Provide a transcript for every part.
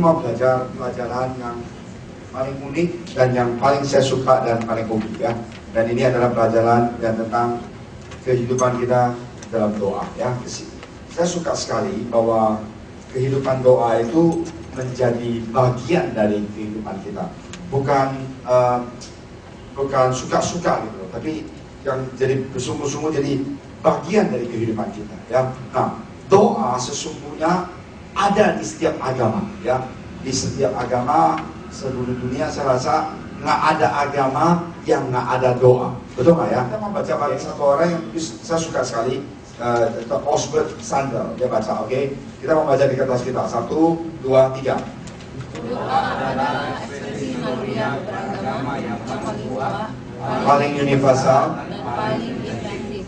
mau belajar pelajaran yang paling unik dan yang paling saya suka dan paling hobi ya. Dan ini adalah pelajaran yang tentang kehidupan kita dalam doa ya. Saya suka sekali bahwa kehidupan doa itu menjadi bagian dari kehidupan kita. Bukan suka-suka gitu, tapi yang jadi bersungguh-sungguh jadi bagian dari kehidupan kita ya. Nah, doa sesungguhnya ada di setiap agama ya. Di setiap agama seluruh dunia saya rasa nggak ada agama yang nggak ada doa. Betul nggak ya? Kita mau baca satu orang yang saya suka sekali, Osbert Sandel, dia baca, oke? Kita mau baca di kertas kita, 1, 2, 3. Doa adalah ekspresi naluriah beragama yang paling universal dan paling efektif.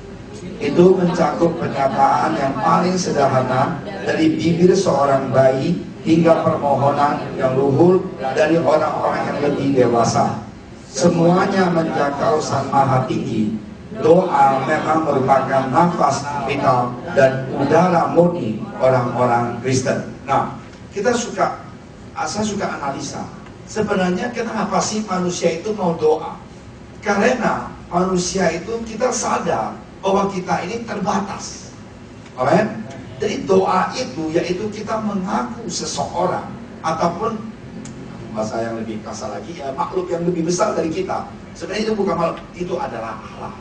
Itu mencakup pernyataan yang paling sederhana dari bibir seorang bayi hingga permohonan yang luhur dari orang-orang yang lebih dewasa. Semuanya menjangkau Sang Maha Tinggi. Doa memang merupakan nafas vital dan udara murni orang-orang Kristen. Nah, saya suka analisa. Sebenarnya kenapa sih manusia itu mau doa? Karena manusia itu kita sadar bahwa kita ini terbatas. Amen. Jadi doa itu yaitu kita mengaku seseorang ataupun bahasa yang lebih kasar lagi ya, makhluk yang lebih besar dari kita. Sebenarnya itu bukan makhluk, itu adalah Allah.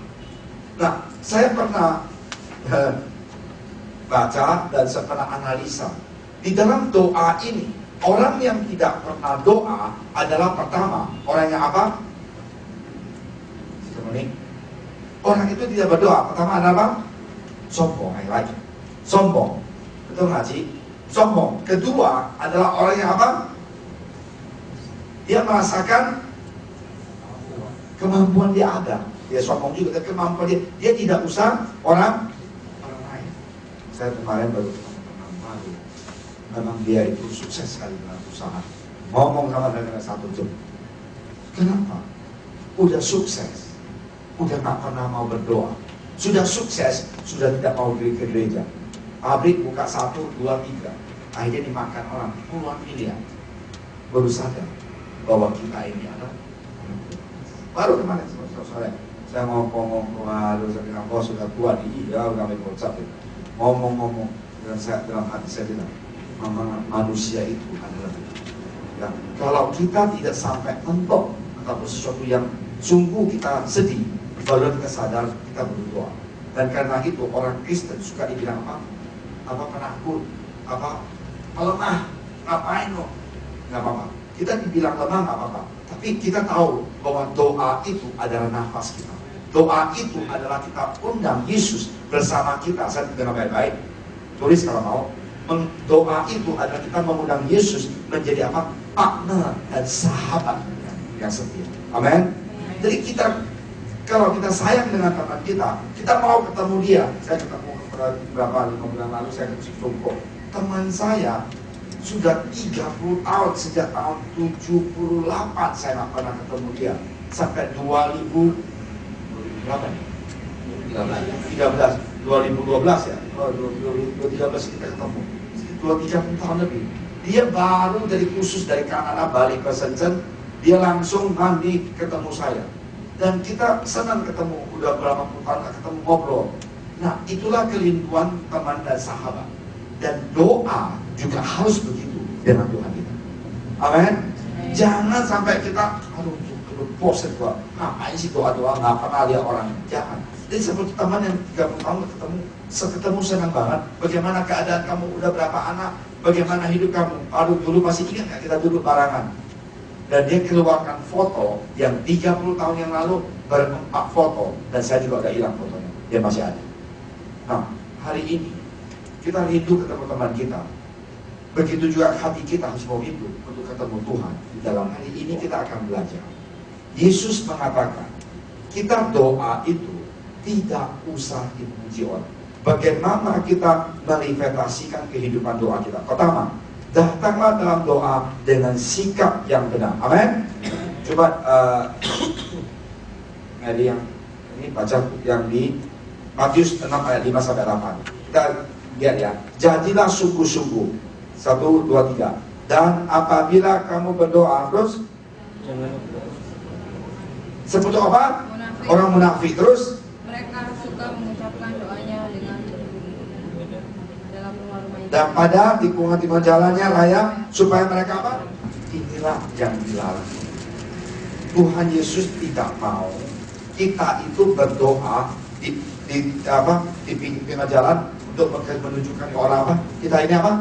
Nah, saya pernah baca dan saya pernah analisa. Di dalam doa ini, orang yang tidak pernah doa adalah pertama, orang yang apa? Orang itu tidak berdoa. Pertama adalah apa? Sombong, lagi. Sombong. Betul nggak sih? Sombong. Kedua adalah orang yang apa? Dia merasakan kemampuan dia ada. Dia sombong juga, tapi kemampuan dia tidak usah orang lain. Saya kemarin baru malu. Memang dia itu sukses sekali dalam usaha. Ngomong sama dengan 1 jam. Kenapa? Udah sukses, udah gak pernah mau berdoa. Sudah sukses, sudah tidak mau pergi ke gereja. Pabrik buka 1, 2, 3. Akhirnya dimakan orang puluhan miliar. Baru sadar bahwa kita ini adalah baru kemarin sore saya ngomong, waduh saya bilang, oh sudah tua di iya, kami bocah ngomong dan saya dalam hati saya bilang, manusia itu adalah ya, kalau kita tidak sampai mentok atau sesuatu yang sungguh kita sedih, baru kita sadar kita berdoa. Dan karena itu orang Kristen suka dibilang apa penakut, apa lemah, ngapain lo? Nggak apa-apa. Kita dibilang lemah nggak apa-apa. Tapi kita tahu bahwa doa itu adalah nafas kita. Doa itu adalah kita undang Yesus bersama kita. Saya dengar baik-baik. Tulis kalau mau. Doa itu adalah kita mengundang Yesus menjadi apa? Partner dan sahabat yang setia. Amin. Jadi kita, kalau kita sayang dengan teman kita mau ketemu dia. Saya ketemu beberapa 5 bulan lalu, saya ke Cikoko. Teman saya sudah 30 tahun, sejak tahun 78 saya nggak pernah ketemu dia. Sampai 2000 berapa nih? 2012 ya. 2013 kita ketemu. 30 tahun lebih. Dia baru dari khusus dari Kanada balik ke Shenzhen, dia langsung mandi ketemu saya. Dan kita senang ketemu, udah berapa puluh tahun gak ketemu, ngobrol. Nah, itulah kelintuan teman dan sahabat. Dan doa juga harus begitu dengan Tuhan kita. Amin. Jangan sampai kita, aduh, bosan gua. Ngapain sih doa-doa, nggak pernah lihat orang. Jangan. Jadi seperti teman yang 30 tahun ketemu senang banget. Bagaimana keadaan kamu, udah berapa anak, bagaimana hidup kamu. Aduh, dulu masih ingat nggak kita duduk barengan. Dan dia keluarkan foto yang 30 tahun yang lalu, ber-4 foto. Dan saya juga agak hilang fotonya, dia masih ada. Nah, hari ini kita rindu ketemu teman kita. Begitu juga hati kita harus mau rindu untuk ketemu Tuhan. Di dalam hari ini kita akan belajar. Yesus mengatakan, kita doa itu tidak usah dipuji orang. Bagaimana kita manifestasikan kehidupan doa kita? Pertama, datanglah dalam doa dengan sikap yang benar. Amin. Coba yang ini baca yang di Matius 6 ayat 5 sampai 8. Kita lihat ya. Jadilah sungguh-sungguh. 1, 2, 3. Dan apabila kamu berdoa, terus seperti apa? Munafik. Orang munafik. Terus Mereka suka mengucapkan doanya dengan dalam rumah-rumah itu. dan pada tikungan-tikungan jalannya raya, supaya mereka apa? Inilah yang dilarang. Tuhan Yesus tidak mau kita itu berdoa di pinggir jalan untuk menunjukkan ke orang apa? Kita ini apa?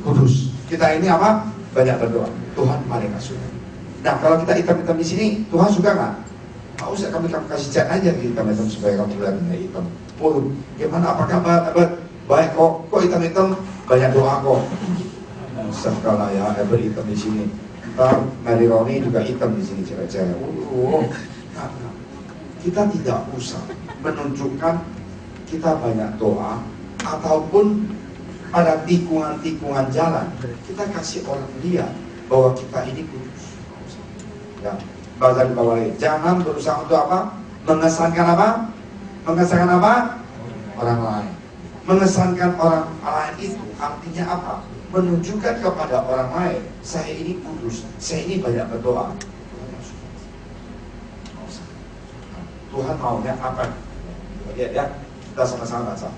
Kudus. Kita ini apa? Banyak berdoa. Tuhan paling gak suka. Nah, kalau kita hitam-hitam di sini, Tuhan suka nggak? Nggak usah, kamu kasih chat aja di hitam-hitam supaya kamu kelihatan hitam. Oh, gimana? Apa kabar? Baik kok. Kok hitam-hitam? Banyak doa kok. Sekarang ya, hitam di sini. Ntar Mary Roni juga hitam di sini cewek-cewek. Nah, kita tidak usah menunjukkan kita banyak doa ataupun pada tikungan-tikungan jalan kita kasih orang lihat bahwa kita ini kudus. Ya, bahasa di bawah lagi. Jangan berusaha untuk apa? Mengesankan apa? Mengesankan apa? Orang lain. Mengesankan orang lain itu artinya apa? Menunjukkan kepada orang lain, saya ini kudus, saya ini banyak berdoa. Tuhan maunya apa? Lihat ya, kita sama-sama baca.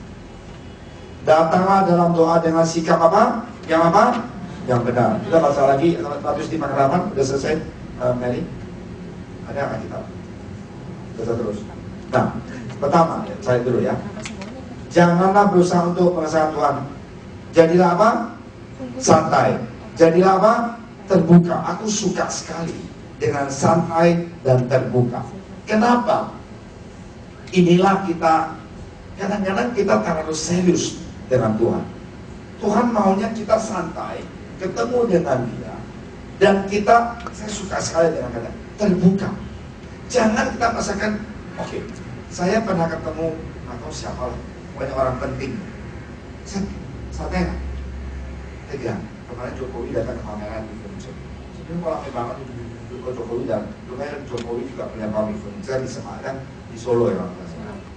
Datanglah dalam doa dengan sikap apa? Yang apa? Yang benar. Kita baca lagi, 158, udah selesai, Mary? Ada apa kita? Baca terus. Nah, pertama, ya, saya dulu ya. Janganlah berusaha untuk mengesahkan Tuhan. Jadilah apa? Santai. Jadilah apa? Terbuka. Aku suka sekali dengan santai dan terbuka. Kenapa? Inilah kita, kadang-kadang kita terlalu serius dengan Tuhan. Tuhan maunya kita santai, ketemu dengan Dia, dan kita, saya suka sekali dengan kata terbuka. Jangan kita merasakan, oke, saya pernah ketemu atau siapa lah, banyak orang penting. Santai nggak? Tegang. Kemarin Jokowi datang ke pameran di furniture. Sebenarnya kalau ramai banget ke Jokowi dan lumayan Jokowi juga punya pabrik furniture di Semarang, di Solo ya.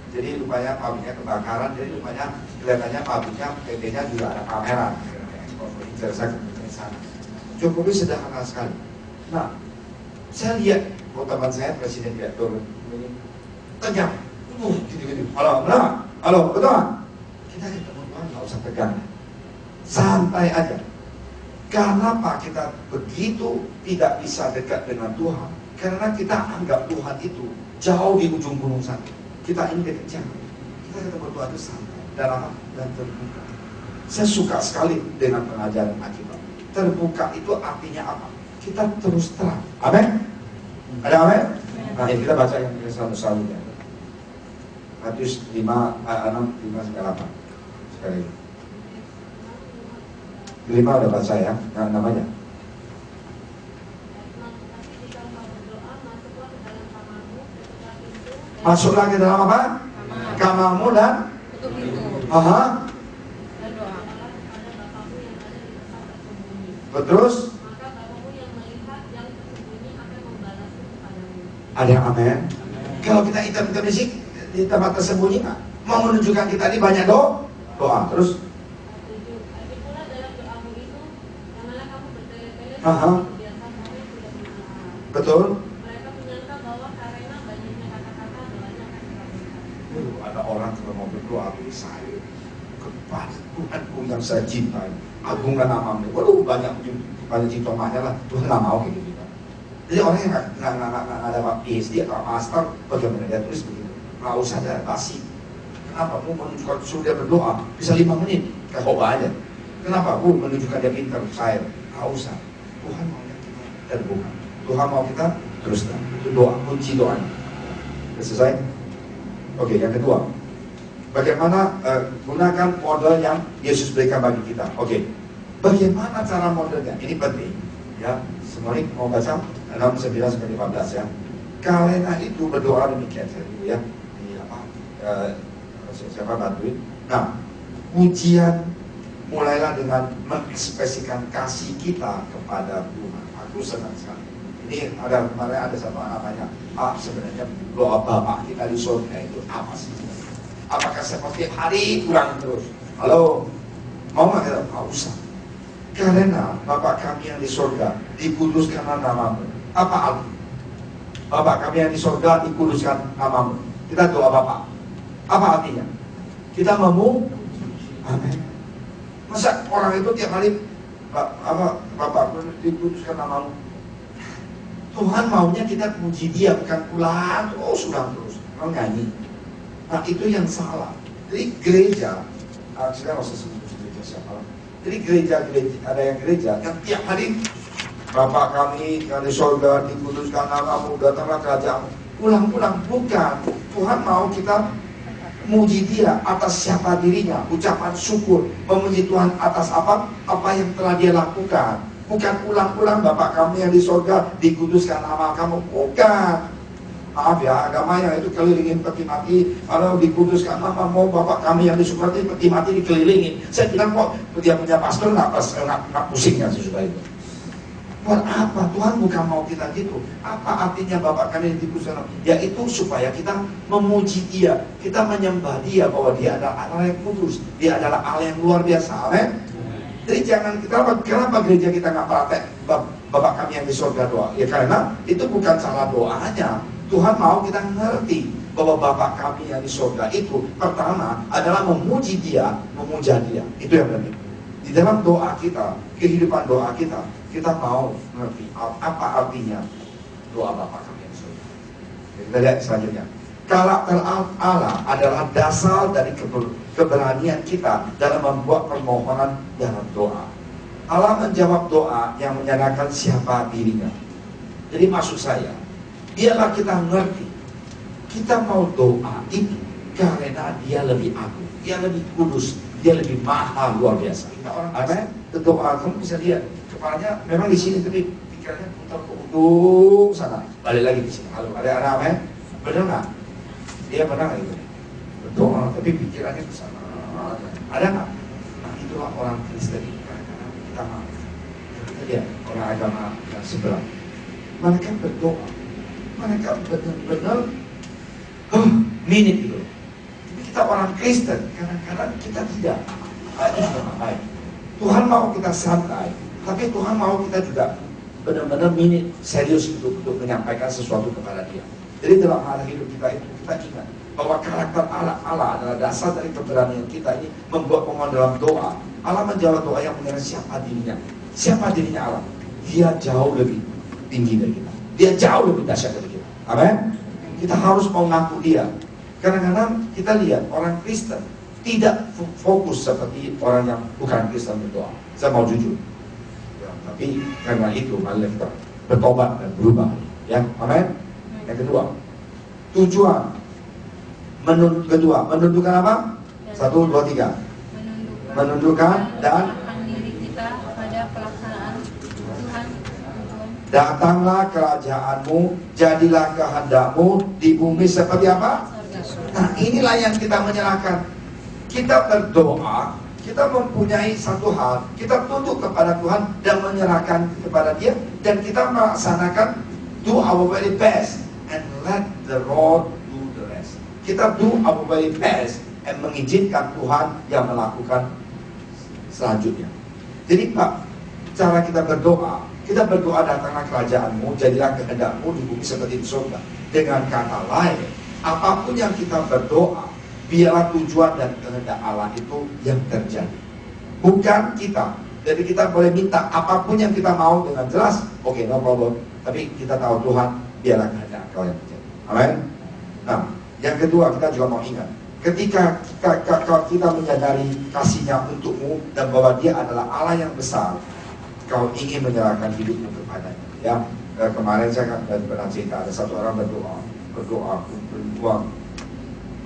Jadi rupanya pabriknya kebakaran, jadi rupanya kelihatannya pabriknya PT-nya juga ada pameran. Furniture saya ke sana. Jokowi sederhana sekali. Nah, saya lihat teman saya presiden direktur tegang. Gitu-gitu. Halo, betul? Kita ketemu Tuhan nggak usah tegang. Santai aja. Karena Pak kita begitu tidak bisa dekat dengan Tuhan, karena kita anggap Tuhan itu jauh di ujung gunung sana. Kita ini dekat. Kita ketemu Tuhan itu santai dan terbuka. Saya suka sekali dengan pengajaran Alkitab. Terbuka itu artinya apa? Kita terus terang. Amin. Ada amin? Nah, ini kita baca yang satu-satunya. Matius 5, 6, 5 sampai 8. Sekali. 5 udah baca ya, namanya. Masuklah ke dalam apa? Kamarmu dan Tutup pintu. aha. Dan doa. Terus ada yang amin. Kalau kita hitam-hitam di tempat tersembunyi, mau menunjukkan kita ini banyak doa. Terus aha. Betul. Ada orang kalau mau berdoa saya kepada Tuhanku yang saya cintai, agungkan namamu. Waduh, banyak cintomanya lah. Tuhan nggak mau kayak gitu. Jadi orang yang nggak ada PhD atau master, bagaimana dia tulis begitu? Nggak usah ada basi. Kenapa? Mau menunjukkan suruh dia berdoa bisa 5 menit, kayak coba aja. Kenapa? Menunjukkan dia pintar, saya nggak usah. Tuhan maunya kita terbuka. Tuhan mau kita terus terang. Itu doa, kunci doanya. Sudah selesai? Oke, yang kedua, bagaimana gunakan model yang Yesus berikan bagi kita. Oke, bagaimana cara modelnya? Ini penting, ya. Semuanya mau baca 6:9-15 ya. Karena itu berdoa demikian ya. Ini apa? Siapa bantuin? Nah, ujian mulailah dengan mengekspresikan kasih kita kepada Tuhan. Aku senang sekali. Ini kemarin ada satu anak tanya, Pak, sebenarnya doa Bapak kita di surga itu apa sih? Apakah seperti hari kurang terus? Halo, mau nggak kita? Nggak usah. Karena Bapa kami yang di surga, dikuduskanlah namamu. Apa arti? Bapa kami yang di surga, dikuduskan namamu. Kita doa Bapa. Apa artinya? Kita amin. Masa orang itu tiap hari Bapak dikuduskan namamu. Tuhan maunya kita puji dia, bukan pulang terus orang nyanyi. Nah itu yang salah. Jadi gereja, saya nggak usah sebut gereja siapa. Jadi gereja ada yang gereja yang tiap hari Bapa kami yang di surga, dikuduskan namamu, datanglah kerajaanmu. Pulang-pulang, bukan. Tuhan mau kita muji dia atas siapa dirinya, ucapan syukur, memuji Tuhan atas apa yang telah dia lakukan. Bukan ulang-ulang Bapak kami yang di surga, dikuduskan nama kamu. Bukan. Maaf ya, agama yang itu kelilingin peti mati. Kalau dikuduskan namamu, Bapak kami yang di surga, peti mati dikelilingin. Saya bilang kok dia punya pastor nggak pusing ya sesudah itu. Buat apa? Tuhan bukan mau kita gitu. Apa artinya Bapak kami yang dikuduskan? Yaitu supaya kita memuji dia, kita menyembah dia bahwa dia adalah Allah yang kudus, dia adalah Allah yang luar biasa. Amin. Jadi jangan kenapa gereja kita nggak praktek Bapak kami yang di surga doa? Ya karena itu bukan salah doanya. Tuhan mau kita ngerti bahwa Bapak kami yang di surga itu pertama adalah memuji dia, memuja dia. Itu yang penting. Di dalam doa kita, kehidupan doa kita, kita mau ngerti apa artinya doa Bapa kami yang di surga. Kita lihat selanjutnya. Karakter Allah adalah dasar dari keberanian kita dalam membuat permohonan dalam doa. Allah menjawab doa yang menyatakan siapa dirinya. Jadi maksud saya, biarlah kita ngerti, kita mau doa itu karena dia lebih agung, dia lebih kudus, dia lebih mahal, luar biasa. Kita orang amin, doa kamu bisa lihat kepalanya memang di sini tapi pikirannya putar ke ujung sana, balik lagi di sini. Halo, ada anak amin? Benar nggak? Dia pernah itu berdoa tapi pikirannya ke sana. Ada nggak? Nah itulah orang Kristen karena kita mau. Kita lihat orang agama yang sebelah, mereka berdoa, mereka benar-benar minit gitu. Tapi kita orang Kristen kadang-kadang kita tidak. Itu juga baik. Tuhan mau kita santai, tapi Tuhan mau kita juga benar-benar minit serius untuk menyampaikan sesuatu kepada Dia. Jadi dalam hal hidup kita itu kita ingat bahwa karakter Allah adalah dasar dari keberanian kita ini membuat permohonan dalam doa. Allah menjawab doa yang mengenai siapa dirinya. Siapa dirinya Allah? Dia jauh lebih tinggi dari kita. Dia jauh lebih dahsyat dari kita. Amin. Kita harus mau ngaku Dia. Kadang-kadang kita lihat orang Kristen tidak fokus seperti orang yang bukan Kristen berdoa. Saya mau jujur. Ya, tapi karena itu mari kita bertobat dan berubah. Ya, amin. Yang kedua, tujuan. Menundukkan apa? 1, 2, 3. Menundukkan dan diri kita pada pelaksanaan Tuhan. Datanglah kerajaanmu, jadilah kehendakmu di bumi seperti apa? Nah inilah yang kita menyerahkan. Kita berdoa, kita mempunyai satu hal, kita tunduk kepada Tuhan dan menyerahkan kepada Dia, dan kita melaksanakan do our very best and let the Lord do the rest. Kita do our very best and mengizinkan Tuhan yang melakukan selanjutnya. Jadi Pak, cara kita berdoa datanglah kerajaanmu, jadilah kehendakmu di bumi seperti di surga. Dengan kata lain, apapun yang kita berdoa, biarlah tujuan dan kehendak Allah itu yang terjadi, bukan kita. Jadi kita boleh minta apapun yang kita mau dengan jelas, oke, no problem. Tapi kita tahu Tuhan, biarlah kehendak Kau yang terjadi. Amin. Nah, yang kedua kita juga mau ingat, ketika kita menyadari kasih-Nya untukmu dan bahwa Dia adalah Allah yang besar, kau ingin menyerahkan hidupmu kepadanya. Ya, kemarin saya kan pernah cerita ada satu orang berdoa,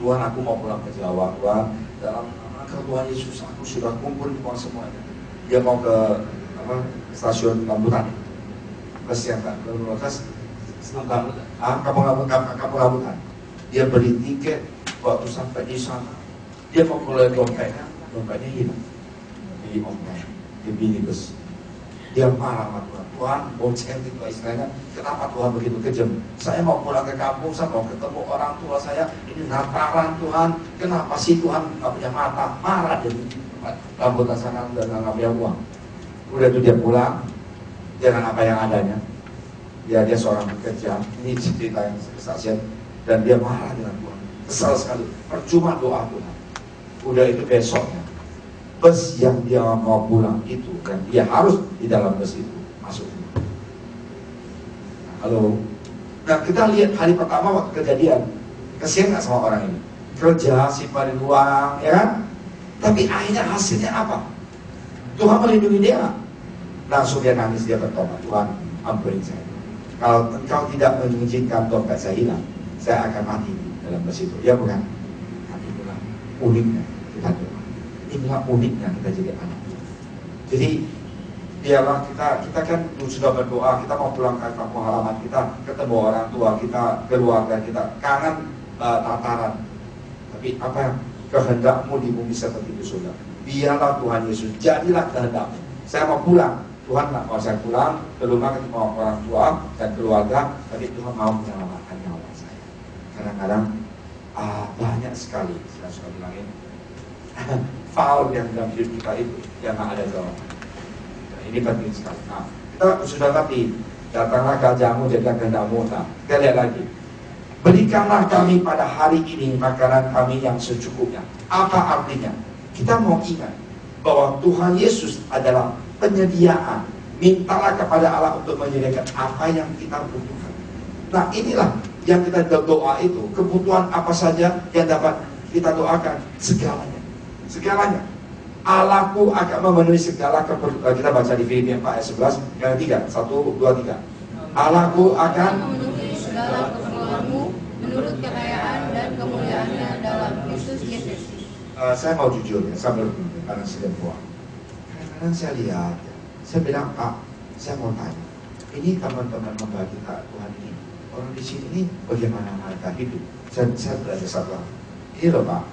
Tuhan aku mau pulang ke Jawa, Tuhan dalam nama Tuhan Yesus aku sudah kumpul uang semuanya. Dia mau ke stasiun Rambutan, kesiangan, kampung Rambutan. Dia beli tiket, waktu sampai di sana, dia mau keluar dompetnya hilang di online, di minibus. Dia marah sama Tuhan. Tuhan, boceng itu istilahnya. Kenapa Tuhan begitu kejam? Saya mau pulang ke kampung, saya mau ketemu orang tua saya. Ini Natalan Tuhan. Kenapa sih Tuhan nggak punya mata? Marah dia di Rambutan sana dan nggak punya uang. Udah itu dia pulang dengan apa yang adanya. Dia seorang pekerja, ini cerita yang kesaksian, dan dia marah dengan Tuhan, kesal sekali, percuma doa Tuhan. Udah itu besoknya, bus yang dia mau pulang itu, dan dia harus di dalam bus itu masuk. Halo. Nah kita lihat hari pertama waktu kejadian, kasihan nggak sama orang ini? Kerja, simpanin uang, ya kan? Tapi akhirnya hasilnya apa? Tuhan melindungi dia. Langsung dia nangis, dia bertobat, Tuhan ampuni saya. Kalau engkau tidak mengizinkan dompet saya hilang, saya akan mati dalam bus itu. Ya bukan? Tapi itulah uniknya kita doa. Inilah uniknya kita jadi anak. Jadi biarlah kita kan sudah berdoa, kita mau pulang ke kampung halaman kita, ketemu orang tua kita, keluarga kita, kangen tataran. Tapi apa yang kehendakmu di bumi seperti itu sudah. Biarlah Tuhan Yesus, jadilah kehendakmu. Saya mau pulang, Tuhan nggak mau saya pulang ke rumah ketemu orang tua dan keluarga, tapi Tuhan mau menyelamatkan nyawa saya. Kadang-kadang banyak sekali, saya suka bilangin, faul yang dalam hidup kita itu yang nggak ada jawaban. Ini penting sekali. Nah, kita sudah ngerti, datanglah kerajaanmu, jadilah kehendakmu. Nah, kita lihat lagi. Berikanlah kami pada hari ini makanan kami yang secukupnya. Apa artinya? Kita mau ingat bahwa Tuhan Yesus adalah penyediaan. Mintalah kepada Allah untuk menyediakan apa yang kita butuhkan. Nah inilah yang kita doa itu. Kebutuhan apa saja yang dapat kita doakan? Segalanya. Segalanya. Allahku akan memenuhi segala keperluan. Kita baca di Filipi 4 ayat 11 yang ketiga. 1, 2, 3. Allahku akan memenuhi segala keperluanmu menurut kekayaan dan kemuliaannya dalam Kristus Yesus. Saya mau jujur ya, sambil karena sedang pulang. Kadang-kadang saya lihat, saya bilang, Pak, saya mau tanya, ini teman-teman membagi kita Tuhan ini, orang di sini ini bagaimana mereka hidup? Saya belajar satu hal. Ini loh Pak,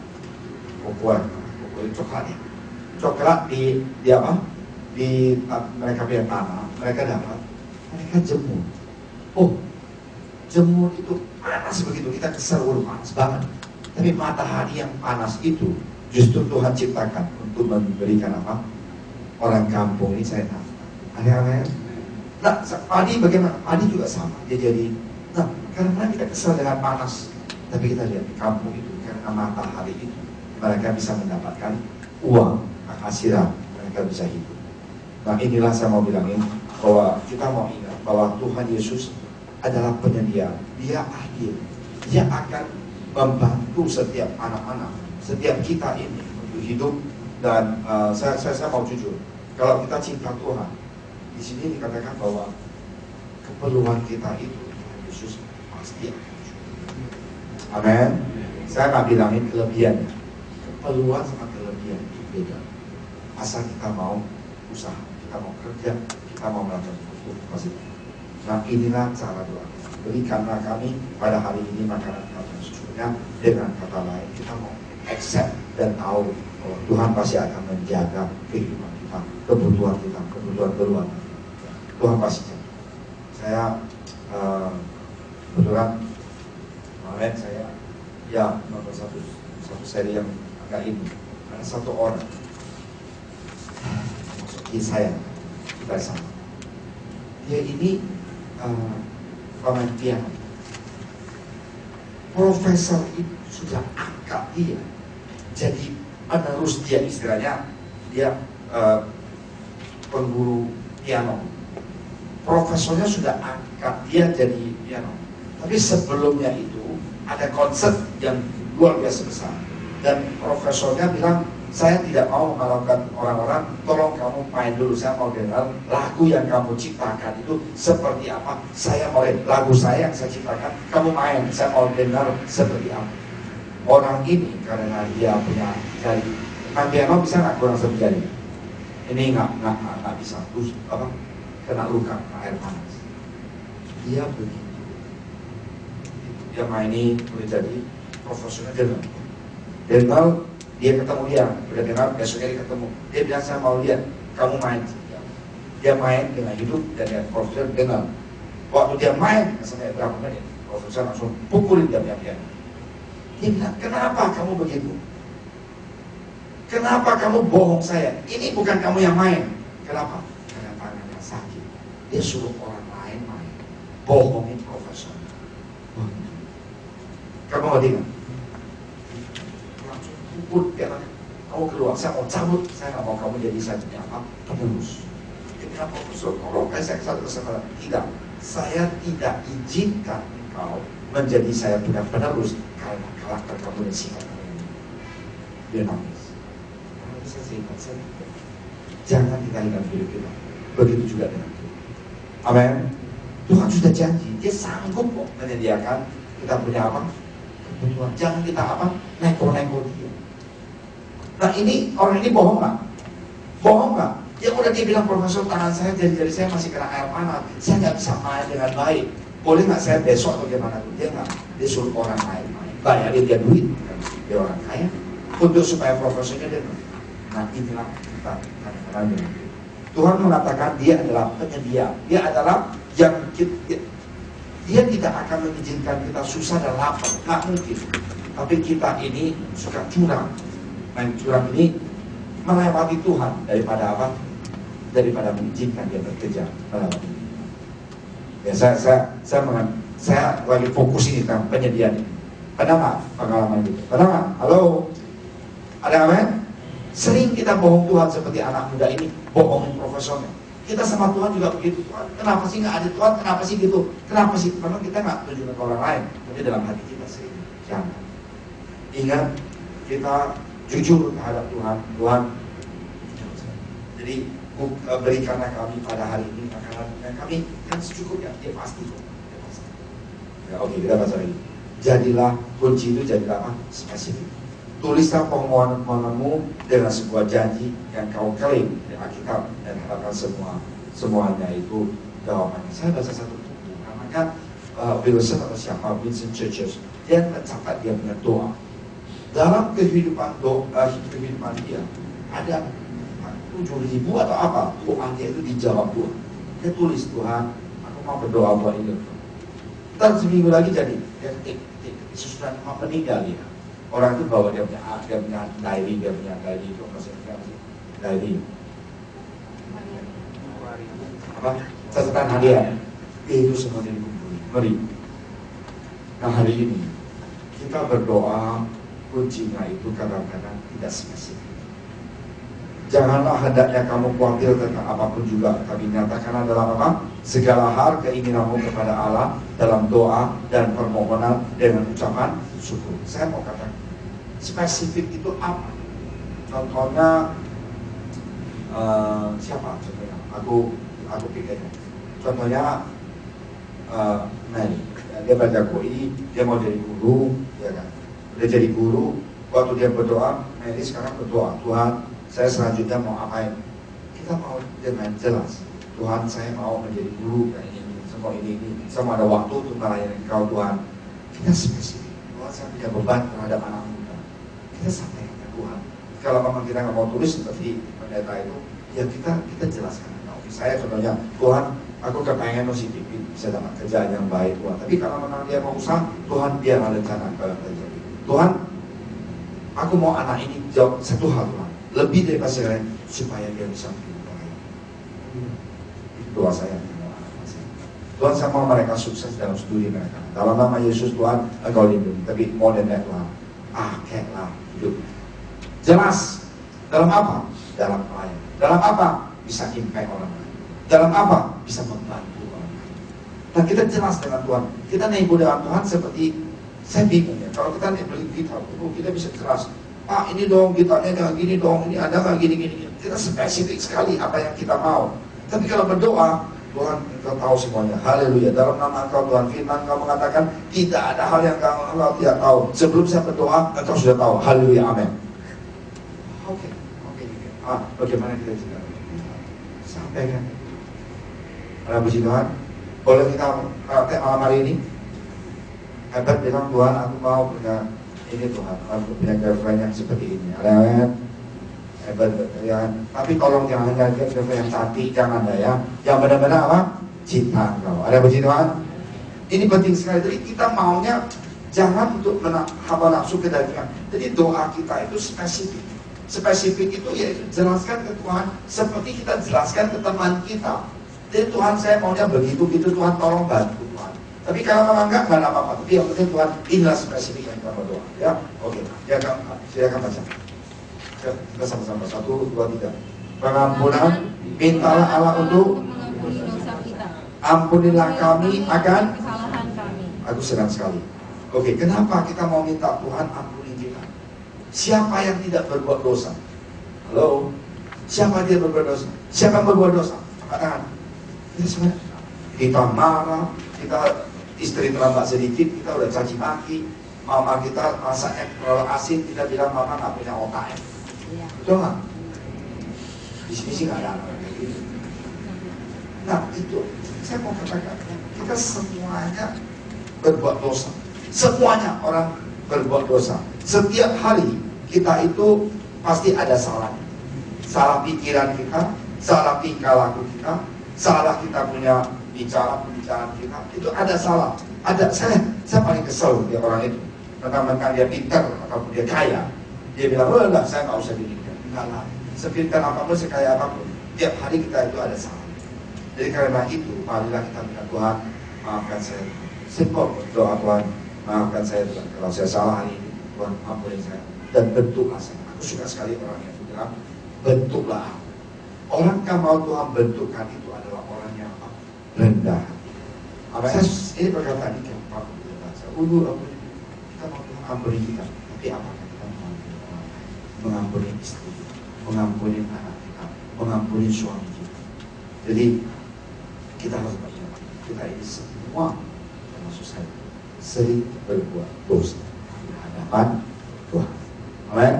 pokoknya coklatnya. Coklat di apa? Di mereka punya tanah, mereka dapat, mereka jemur. Oh, jemur itu panas begitu, kita kesel, panas banget. Tapi matahari yang panas itu justru Tuhan ciptakan untuk memberikan apa? Orang kampung ini saya tahu. Aneh-aneh. Nah, padi bagaimana? Padi juga sama. Dia jadi. Nah, karena kita kesal dengan panas, tapi kita lihat di kampung itu karena matahari itu mereka bisa mendapatkan uang, penghasilan, mereka bisa hidup. Nah, inilah saya mau bilangin bahwa kita mau ingat bahwa Tuhan Yesus adalah penyedia. Dia adil. Dia akan membantu setiap anak-anak, setiap kita ini untuk hidup. Dan saya mau jujur, kalau kita cinta Tuhan, di sini dikatakan bahwa keperluan kita itu Tuhan Yesus pasti akan cukup. Amin. Saya nggak bilangin kelebihannya, keperluan sama kelebihan itu beda. Asal kita mau usaha, kita mau kerja, kita mau melakukan sesuatu pasti. Nah inilah cara doa. Berikanlah kami pada hari ini makanan kami yang secukupnya. Dengan kata lain, kita mau accept dan tahu bahwa Tuhan pasti akan menjaga kehidupan kita, kebutuhan kita, kebutuhan keluarga. Tuhan pasti jaga. Saya kebetulan kemarin saya nonton satu seri yang agak ini. Ada satu orang maksudnya saya kita sama. Dia ini pemain piano. Profesor itu sudah angkat dia jadi penerus dia, istilahnya dia pengguru piano. Profesornya sudah angkat dia jadi piano. Tapi sebelumnya itu ada konser yang luar biasa besar. Dan profesornya bilang, saya tidak mau melakukan orang-orang, tolong kamu main dulu, saya mau dengar lagu yang kamu ciptakan itu seperti apa. Saya mau lagu saya yang saya ciptakan, kamu main, saya mau dengar seperti apa. Orang ini karena dia punya jari, main piano bisa nggak kurang satu jari? Ini nggak bisa, terus apa? Kena luka, kena air panas. Dia begitu, dia maini boleh jadi profesional dengar. Dia ketemu dia, udah dengar, besoknya dia ketemu. Dia bilang, saya mau lihat kamu main. Dia main dengan hidup dan dia profesor dengar. Waktu dia main, sampai berapa menit, profesor langsung pukulin dia piano. Dia bilang, kenapa kamu begitu? Kenapa kamu bohong saya? Ini bukan kamu yang main. Kenapa? dia suruh orang lain main, bohongin profesor. Kamu ngerti nggak? Langsung pukul dia, kamu keluar, saya mau cabut, saya nggak mau kamu jadi saya punya apa? Penerus. Dia bilang, profesor, kalau saya satu kesempatan, tidak, saya tidak izinkan engkau menjadi saya punya penerus karena karakter kamu dan sifat kamu ini. Dia nangis. Karena saya sifat saya. Jangan kita hilang hidup kita. Begitu juga dengan Tuhan. Amin. Tuhan sudah janji, dia sanggup kok menyediakan kita punya apa? Kebutuhan. Jangan kita apa? Neko-neko dia. Nah ini, orang ini bohong nggak? Bohong nggak? Ya udah dia bilang, profesor tangan saya, jari-jari saya masih kena air panas, saya nggak bisa main dengan baik. Boleh nggak saya besok atau gimana? Dia nggak. Dia suruh orang lain main. Bayarin dia duit. Dia orang kaya. Untuk supaya profesornya dia. Nah inilah kita kadang-kadang. Tuhan mengatakan dia adalah penyedia. Dia adalah yang dia tidak akan mengizinkan kita susah dan lapar. Nggak mungkin. Tapi kita ini suka curang. Nah curang ini melewati Tuhan daripada apa? Daripada mengizinkan dia bekerja melewati. Ya saya lagi fokus ini tentang penyediaan ini. Pernah nggak pengalaman gitu? Pernah nggak? Halo? Ada amin? Sering kita bohong Tuhan seperti anak muda ini bohongin profesornya. Kita sama Tuhan juga begitu. Tuhan, kenapa sih nggak ada Tuhan? Kenapa sih gitu? Kenapa sih? Memang kita nggak tunjukkan ke orang lain, tapi dalam hati kita sering. Jangan. Ingat, kita jujur terhadap Tuhan. Tuhan, jadi berikanlah kami pada hari ini makanan yang kami yang secukupnya. Dia pasti kok. Ya, oke, kita baca lagi. Jadilah kunci itu jadilah apa? Spesifik. Tulislah permohonanmu dengan sebuah janji yang kau klaim di Alkitab dan harapkan semuanya itu jawabannya. Saya baca satu buku namanya Wilson atau siapa, Vincent Churches. Dia mencatat dia punya doa. Dalam kehidupan dia ada 7.000 atau apa doanya itu dijawab Tuhan. Dia tulis, Tuhan, aku mau berdoa buat ini. Ntar seminggu lagi jadi dia ketik sesudah meninggal ya. Orang itu bawa dia punya diary itu maksudnya diary apa? Catatan harian. Itu semua dikumpulin. Mari. Nah hari ini kita berdoa, kuncinya itu kadang-kadang tidak spesifik. Janganlah hendaknya kamu khawatir tentang apapun juga, tapi nyatakanlah dalam apa? Segala hal keinginanmu kepada Allah dalam doa dan permohonan dengan ucapan syukur. Saya mau katakan spesifik itu apa? Contohnya siapa? Contohnya aku pikirnya. Contohnya Mary, dia baca koi, dia mau jadi guru, ya kan? Dia jadi guru, waktu dia berdoa, Mary sekarang berdoa, Tuhan, saya selanjutnya mau apain? Kita mau dengan jelas, Tuhan, saya mau menjadi guru dan ini, semua ada waktu untuk melayani Engkau Tuhan. Kita spesifik. Tuhan, saya punya beban terhadap anak muda. Kita sampaikan ke Tuhan. Kalau memang kita nggak mau tulis seperti pendeta itu, ya kita jelaskan. Nah, saya contohnya, Tuhan, aku kepengen positif bisa dapat kerjaan yang baik Tuhan. Tapi kalau memang dia mau usaha, Tuhan biarlah rencana Engkau yang terjadi. Tuhan, aku mau anak ini jawab satu hal Tuhan, lebih daripada lain supaya dia bisa hidup baik. Itu doa saya. Tuhan, saya mau mereka sukses dalam studi mereka. Dalam nama Yesus Tuhan, Engkau lindungi. Tapi more than that Tuhan, akhirlah hidup. Jelas. Dalam apa? Dalam pelayan. Dalam apa? Bisa impact orang lain. Dalam apa? Bisa membantu orang lain. Dan kita jelas dengan Tuhan. Kita nego dengan Tuhan seperti, saya bingung ya. Kalau kita beli gitar, kita bisa jelas. Pak, ini dong gitarnya jangan gini dong. Ini ada nggak gini-gini. Kita spesifik sekali apa yang kita mau. Tapi kalau berdoa, Tuhan, Engkau tahu semuanya. Haleluya. Dalam nama Engkau Tuhan, firman Engkau mengatakan tidak ada hal yang Engkau tidak tahu. Sebelum saya berdoa, Engkau sudah tahu. Haleluya. Amin. Oke. Bagaimana kita bisa sampaikan? Ada puji Tuhan. Boleh kita praktek malam hari ini? Hebat bilang, Tuhan, aku mau punya ini Tuhan. Aku punya girlfriend yang seperti ini. Ada hebat ya. Tapi tolong jangan hanya girlfriend yang cantik, jangan ya. Yang benar-benar apa? Cinta Engkau. Ada puji Tuhan. Ini penting sekali. Jadi kita maunya jangan untuk hawa nafsu kedagingan. Jadi doa kita itu spesifik. Spesifik itu yaitu jelaskan ke Tuhan seperti kita jelaskan ke teman kita. Jadi Tuhan saya maunya begitu, Tuhan tolong bantu Tuhan. Tapi kalau memang enggak apa-apa. Tapi yang penting Tuhan, inilah spesifik yang kita berdoa. Ya, oke. Silakan baca. Kita sama-sama. 1, 2, 3. Pengampunan, mintalah Allah untuk mengampuni dosa kita. Ampunilah kami akan kesalahan kami. Aku senang sekali. Oke, kenapa kita mau minta Tuhan ampuni kita? Siapa yang tidak berbuat dosa? Halo? Siapa dia berbuat dosa? Siapa yang berbuat dosa? Angkat tangan. Kita marah, kita istri terlambat sedikit, kita udah caci maki. Mama kita masak terlalu asin, kita bilang mama nggak punya otak. Iya. Betul nggak? Di sini sih nggak ada anak kayak gitu. Nah itu, saya mau katakan, kita semuanya berbuat dosa. Semuanya orang berbuat dosa. Setiap hari kita itu pasti ada salahnya. Salah pikiran kita, salah tingkah laku kita, salah kita punya pembicaraan kita, itu ada salah. Ada saya paling kesel dia orang itu. Mentang-mentang dia pintar ataupun dia kaya, dia bilang, oh enggak, saya nggak usah dididik. Enggak lah, sepintar apapun, sekaya apapun, tiap hari kita itu ada salah. Jadi karena itu, marilah kita minta Tuhan, maafkan saya. Simple doa Tuhan, maafkan saya Tuhan. Kalau saya salah hari ini, Tuhan ampuni saya. Dan bentuklah saya. Aku suka sekali orang yang bilang, bentuklah aku. Orang yang mau Tuhan bentukkan itu adalah orang yang apa? Rendah hati. Ini perkataan ini yang Pak Ulu, kita mau Tuhan ampuni kita. Tapi apakah kita mau mengampuni istri kita, mengampuni anak kita, mengampuni suami kita? Jadi kita harus bersyukur. Kita ini semua, termasuk saya, sering berbuat dosa di hadapan Tuhan. Amin.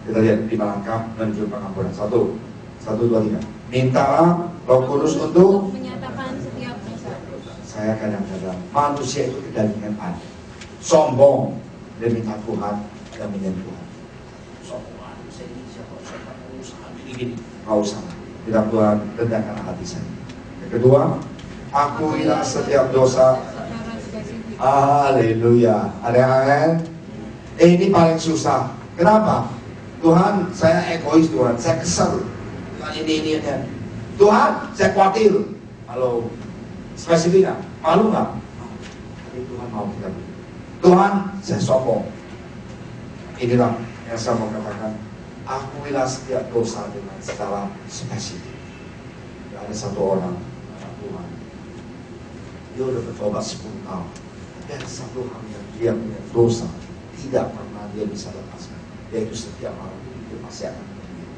Kita lihat 5 langkah menuju pengampunan. 1, 2, 3. Mintalah Roh Kudus untuk menyatakan setiap dosa. Saya kadang-kadang manusia itu kedagingan ada, sombong dan minta Tuhan dan menyentuh Tuhan. Sombong, saya ini siapa? Saya usaha gini-gini. Nggak usah. Bilang Tuhan, rendahkan hati saya. Yang kedua, akuilah setiap dosa. Secara spesifik. Haleluya. Ada yang amin? Ini paling susah. Kenapa? Tuhan, saya egois Tuhan, saya kesel dengan ini. Tuhan, saya khawatir. Halo, spesifik nggak? Malu nggak? Tapi Tuhan mau kita. Tuhan, saya sombong. Inilah yang saya mau katakan. Akuilah setiap dosa dengan secara spesifik. Ada satu orang, anak Tuhan, dia udah bertobat 10 tahun. Tapi ada satu hal yang dia punya dosa, tidak pernah dia bisa lepaskan, yaitu setiap malam dia masih akan mengambil.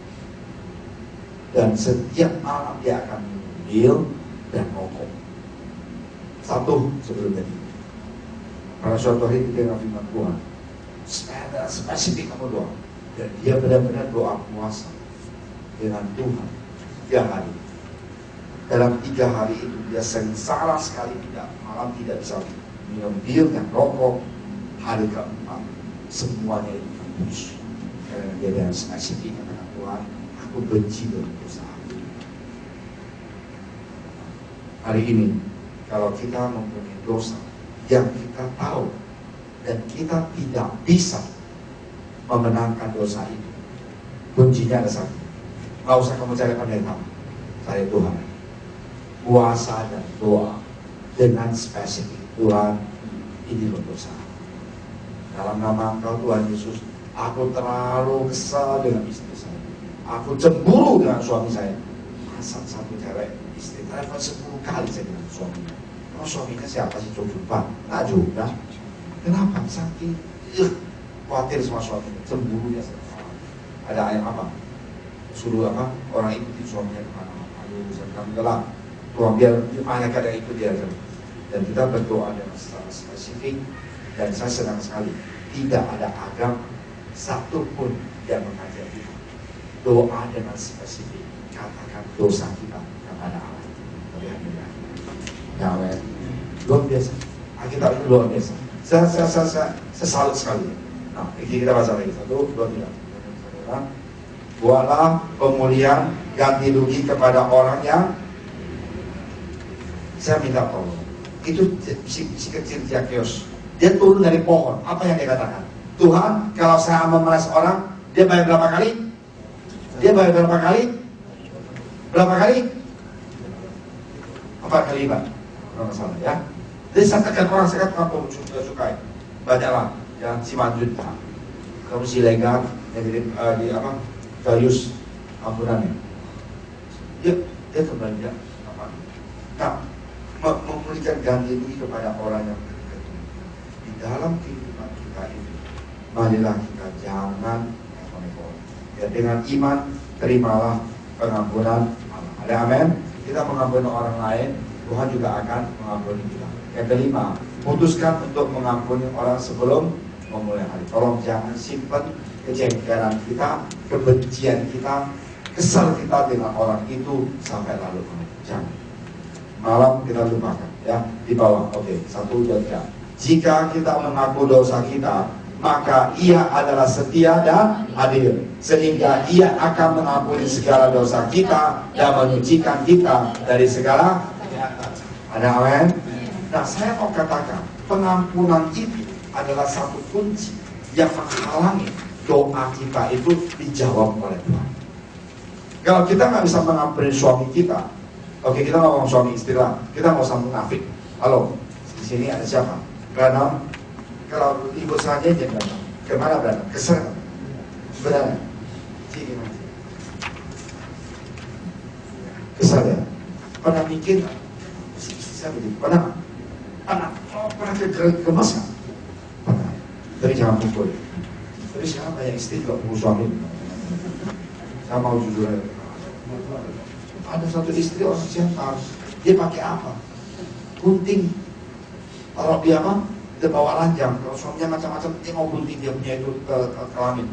Dan setiap malam dia akan mengambil dan rokok. Satu sebelum ini. Pada suatu hari dia dengar firman Tuhan, spesifik kamu doa. Dan dia benar-benar doa puasa dengan Tuhan 3 hari. Dalam 3 hari itu dia sengsara sekali, malam tidak bisa minum bir dan rokok. Hari keempat semuanya itu tembus. Karena dia dengan spesifik kata Tuhan, aku benci dengan dosa. Hari ini kalau kita mempunyai dosa yang kita tahu dan kita tidak bisa memenangkan dosa itu, kuncinya ada satu. Gak usah kamu cari pendeta, cari Tuhan. Puasa dan doa dengan spesifik. Tuhan, ini loh dosa. Dalam nama Engkau Tuhan Yesus, aku terlalu kesal dengan istri saya. Aku cemburu dengan suami saya. Masa satu cewek istri telepon 10 kali saya dengan suaminya. Oh, suaminya siapa sih? Coba nggak juga. Kenapa? Saking khawatir sama suaminya, cemburu dia. Ada ayat apa? Suruh apa? Orang ikuti suaminya kemana? Aduh, saya bilang gelap. Tuhan biar hanya kada itu dia. Dan kita berdoa dengan secara spesifik. Dan saya senang sekali, tidak ada agama satupun yang mengajak kita doa dengan spesifik, katakan dosa kita kepada Allah. Ya, luar biasa. Kita itu luar biasa. Saya salut sekali. Nah, ini kita baca lagi 1, 2, 3. Buatlah pemulihan ganti rugi kepada orang yang saya minta tolong. Itu si kecil Zakeus. Dia turun dari pohon. Apa yang dia katakan? Tuhan, kalau saya memeras orang, dia bayar berapa kali? Dia bayar berapa kali? Berapa kali? 4 kali lipat. Kalau nggak salah ya. Jadi saya tekan orang, saya katakan sukai. Banyaklah ya, si Manjun. Kamu si Legar, yang di apa? Gayus ampunannya. Dia kembali dia apa? Nah, memberikan ganti rugi kepada orang yang dekat. Di dalam kehidupan kita ini, marilah kita jangan ya, dengan iman terimalah pengampunan Allah. Ada amin? Kita mengampuni orang lain, Tuhan juga akan mengampuni kita. Yang kelima, putuskan untuk mengampuni orang sebelum memulai hari. Tolong jangan simpan kejengkelan kita, kebencian kita, kesal kita dengan orang itu sampai lalu. Jangan. Malam kita lupakan ya, di bawah. Oke, 1, 2, 3. Jika kita mengaku dosa kita, maka ia adalah setia dan adil, sehingga ia akan mengampuni segala dosa kita dan menyucikan kita dari segala kejahatan. Ada amin? Nah, saya mau katakan, pengampunan itu adalah satu kunci yang menghalangi doa kita itu dijawab oleh Tuhan. Kalau kita nggak bisa mengampuni suami kita, oke, kita ngomong suami istri lah, kita nggak usah munafik. Halo, di sini ada siapa? Karena kalau ibu saja jangan datang. Kemana berada? Kesel. Benar. Gimana? Kesel ya. Pernah mikir? Saya begitu. Pernah? Pernah gemas nggak? Pernah. Tapi jangan pukul. Tapi sekarang banyak istri juga pukul suami. Saya mau jujur aja. Ada satu istri orang siapa? Dia pakai apa? Gunting. Taruh dia apa? Dia bawa ranjang. Kalau suaminya macam-macam, dia mau gunting, dia punya itu kelamin.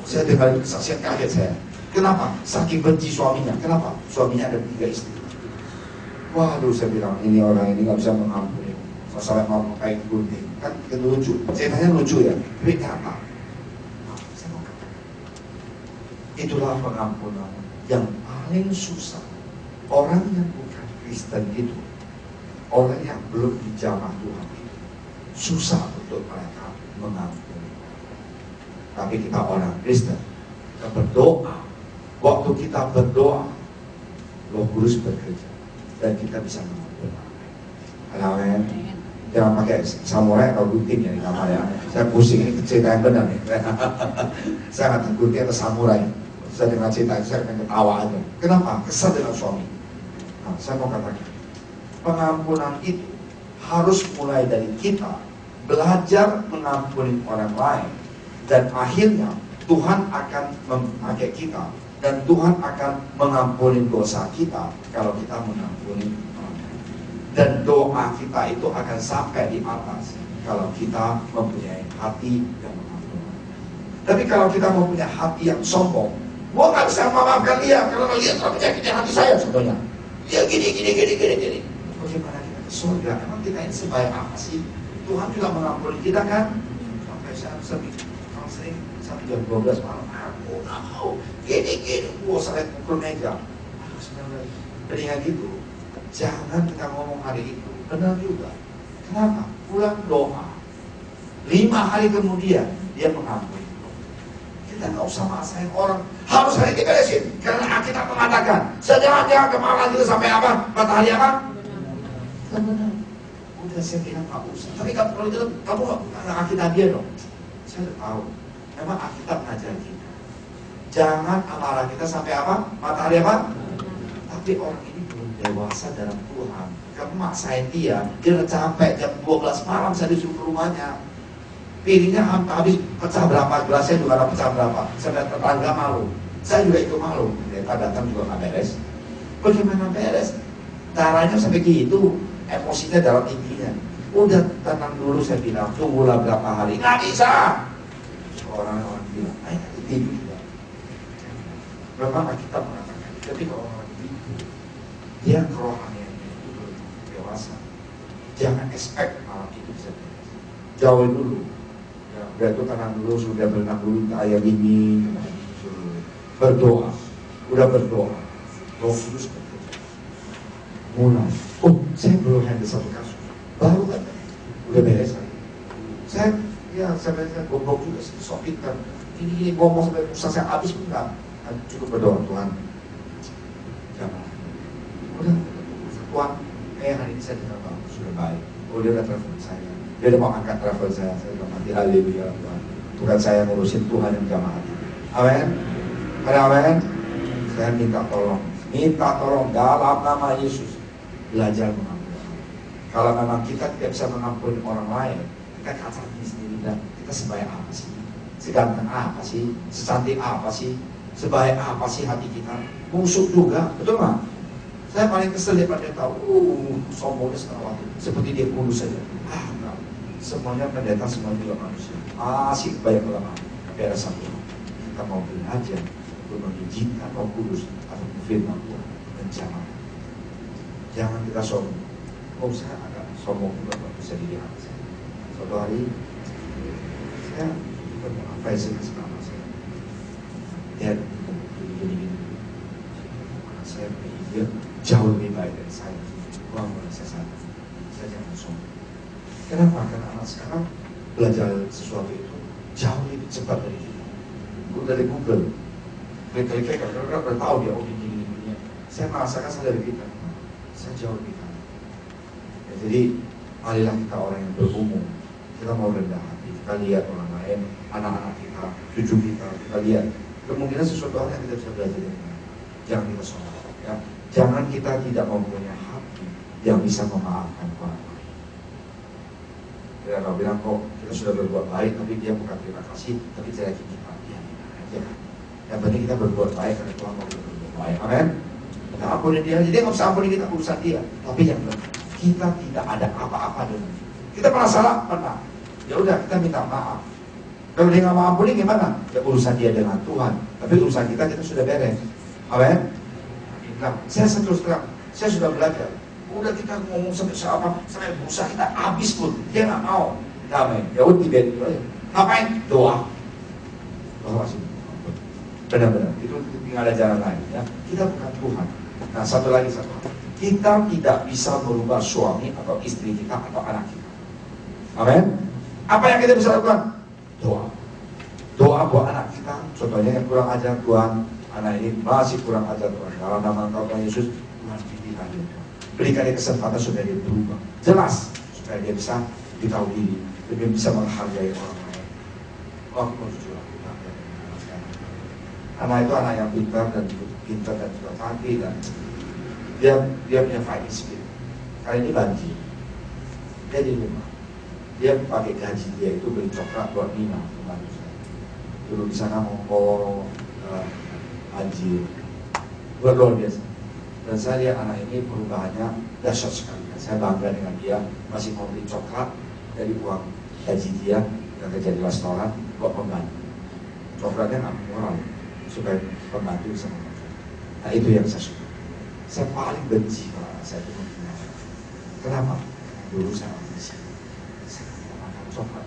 Saya dengar kesaksian kaget saya. Kenapa? Saking benci suaminya. Kenapa? Suaminya ada 3 istri. Waduh, saya bilang ini orang ini nggak bisa mengampuni. Masalah mau pakai gunting, kan itu lucu. Ceritanya lucu ya, tapi nyata. Itulah pengampunan yang paling susah. Orang yang bukan Kristen itu, orang yang belum dijamah Tuhan itu, susah untuk mereka mengampuni. Tapi kita orang Kristen, kita berdoa. Waktu kita berdoa, Roh Kudus bekerja dan kita bisa mengampuni. Amin. Jangan pakai samurai atau gunting ya di kamar ya. Saya pusing, ini cerita yang benar nih. Saya nggak gunting atau samurai. Saya dengar cerita itu, saya akan ketawa aja. Kenapa? Kesal dengan suami. Nah, saya mau katakan, pengampunan itu harus mulai dari kita belajar mengampuni orang lain, dan akhirnya Tuhan akan memakai kita, dan Tuhan akan mengampuni dosa kita kalau kita mengampuni orang lain. Dan doa kita itu akan sampai di atas kalau kita mempunyai hati yang mengampuni. Tapi kalau kita mempunyai hati yang sombong, gua nggak bisa memaafkan dia karena dia telah menyakiti hati saya contohnya. Dia gini. Bagaimana kita ke surga? Emang kita ini sebaik apa sih? Tuhan juga mengampuni kita kan? Sampai saya sering sampai jam 12 malam. Aku nggak mau. Gini. Gua sampai pukul meja. Sebenarnya dengan gitu, jangan kita ngomong hari itu. Benar juga. Kenapa? Pulang doa. 5 hari kemudian dia mengampuni. Kita nggak usah maksain orang harus hari diberesin, karena kita mengatakan jangan kemarin itu sampai apa? Matahari apa? Benar. Udah saya bilang nggak usah. Tapi kalau itu kamu nggak Alkitab dia dong. Saya udah tahu. Memang Alkitab ngajar kita. Jangan amarah kita sampai apa? Matahari apa? Tapi orang ini belum dewasa dalam Tuhan. Kamu maksain dia udah capek jam 12 malam saya disuruh ke rumahnya. Piringnya habis, pecah berapa, gelasnya juga pecah berapa. Sampai tetangga malu. Saya juga itu malu. Mereka datang juga nggak beres. Bagaimana beres? Darahnya sampai gitu, emosinya dalam tingginya. Udah tenang dulu, saya bilang, tunggulah berapa hari. Nggak bisa. Orang-orang bilang, ayo tidur juga. Memang kita mengatakan, tapi kalau orang itu, dia kerohaniannya itu belum dewasa. Jangan expect malam itu bisa beres. Jauhin dulu. Udah itu tenang dulu, sudah berenang dulu kayak gini, berdoa, udah berdoa, Roh Kudus bekerja. Mulai, saya belum handle satu kasus, baru kan, udah beres lagi. Saya goblok juga, sok pintar. Ini ngomong sampai pusat saya habis pun enggak. Cukup berdoa, Tuhan. Jangan. Udah. Tuhan, hari ini saya dengar Bang sudah baik. Oh, dia udah telepon saya, dia udah mau angkat telepon saya udah mati, haleluya Tuhan. Bukan saya ngurusin, Tuhan yang jamah hati. Amin. Amin. Saya minta tolong dalam nama Yesus, belajar mengampuni. Kalau memang kita tidak bisa mengampuni orang lain, kita kaca diri sendiri dan kita sebaik apa sih? Seganteng apa sih? Secantik apa sih? Sebaik apa sih hati kita? Musuh juga, betul nggak? Saya paling kesel dia pada tahu, sombongnya setengah waktu, seperti dia kudus saja. Enggak. Semuanya pendeta, semua juga manusia. Asik banyak kelemahan. Tapi ada satu, kita mau belajar untuk mengizinkan Roh Kudus atau firman Tuhan menjamah. Jangan kita sombong. Oh, saya agak sombong juga bisa dilihat. Suatu hari saya berapa sama saya. Dia begini. Saya dia jauh lebih baik dari saya. Uang boleh saya sadar. Saya jangan sombong. Kenapa? Karena anak sekarang belajar sesuatu itu jauh lebih cepat dari kita. Dari Google, klik-klik, udah tahu dia gini. Saya merasakan saya dari kita. Saya jauh lebih baik. Ya, jadi marilah kita orang yang berumur. Kita mau rendah hati. Kita lihat orang lain, anak-anak kita, cucu kita lihat. Kemungkinan sesuatu hal yang kita bisa belajar dari mereka. Jangan kita sombong. Ya. Jangan kita tidak mempunyai hati yang bisa memaafkan orang lain. Kita bilang kok kita sudah berbuat baik, tapi dia bukan terima kasih, tapi jelek kita. Ya. Yang penting kita berbuat baik karena Tuhan mau berbuat baik. Amin. Kita ampuni dia, jadi nggak usah ampuni kita, urusan dia. Tapi yang penting kita tidak ada apa-apa dengan dia. Kita pernah salah, pernah. Ya udah kita minta maaf. Kalau dia nggak mau ampuni gimana? Ya urusan dia dengan Tuhan. Tapi urusan kita sudah beres. Amin. Nah, saya terus terang, saya sudah belajar. Udah kita ngomong sampai berusaha kita habis pun dia nggak mau damai. Ya udah diberi aja. Ngapain? Doa. Masih benar-benar itu tinggal ada jalan lain ya. Kita bukan Tuhan. Nah satu lagi kita tidak bisa merubah suami atau istri kita atau anak kita. Amin. Apa yang kita bisa lakukan? Doa buat anak kita. Contohnya yang kurang ajar Tuhan, anak ini masih kurang ajar Tuhan. Dalam nama Tuhan Yesus, Tuhan didikan dia. Berikan dia kesempatan supaya dia berubah. Jelas supaya dia bisa ditahu diri, lebih bisa menghargai orang lain. Anak itu anak yang pintar dan juga cantik dan dia punya fighting spirit. Kali ini banjir, dia di rumah, dia pakai gaji dia itu beli coklat buat Nina, teman saya. Dulu di sana mau banjir, luar biasa. Dan saya lihat anak ini perubahannya dahsyat sekali. Saya bangga dengan dia, masih mau beli coklat dari uang gaji dia yang kerja di restoran buat pembantu. Coklatnya nggak murah, supaya pembantu sama pembantu. Nah itu yang saya suka. Saya paling benci kalau saya itu menghina. Kenapa? Dulu saya benci. Saya tidak makan coklat.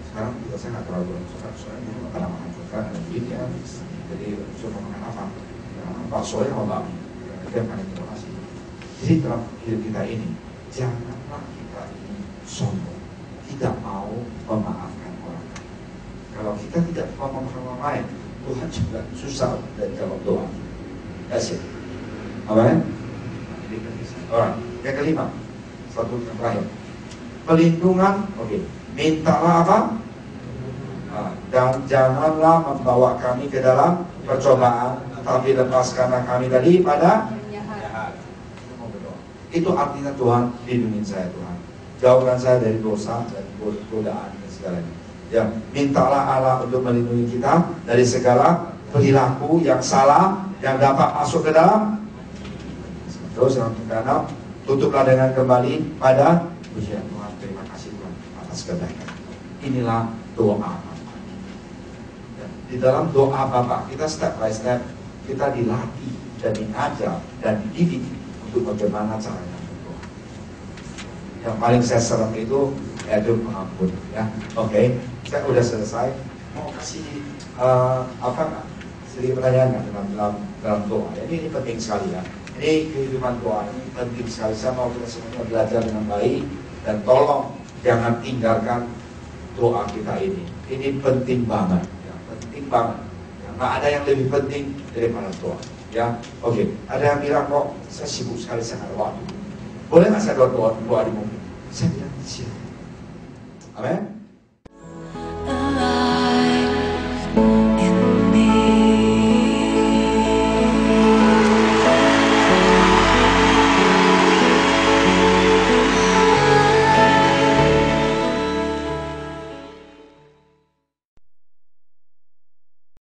Sekarang juga saya nggak terlalu coklat. Soalnya karena makan coklat dan duit ya. Jadi cuma makan apa? Bakso yang mau babi. Itu yang paling terima kasih. Jadi dalam hidup kita ini, janganlah kita ini sombong. Tidak mau memaafkan orang. Kalau kita tidak mau memaafkan orang lain, Tuhan juga susah dari jawab doa. That's it. Amin. Alright. Yang kelima, satu yang terakhir. Pelindungan. Oke. Mintalah apa? Dan janganlah membawa kami ke dalam percobaan, tapi lepaskanlah kami daripada jahat. Itu artinya Tuhan, lindungi saya Tuhan. Jauhkan saya dari dosa dan godaan dan segalanya. Ya, mintalah Allah untuk melindungi kita dari segala perilaku yang salah yang dapat masuk ke dalam. Terus yang keenam, tutuplah dengan kembali pada pujian Tuhan. Terima kasih Tuhan atas kebaikan. Inilah doa. Di dalam doa Bapa kita step by step kita dilatih dan diajar dan dididik untuk bagaimana caranya berdoa. Yang paling saya serem itu yaitu pengampun ya. Oke, saya udah selesai. Mau kasih sedikit pertanyaan dalam doa. Ini penting sekali ya. Ini kehidupan doa ini penting sekali. Saya mau kita semuanya belajar dengan baik dan tolong jangan tinggalkan doa kita ini. Ini penting banget. Penting banget. Nggak ada yang lebih penting daripada doa. Ya, oke. Ada yang bilang kok saya sibuk sekali, saya nggak ada waktu. Boleh nggak saya doa di mobil? Saya bilang siap. Amin.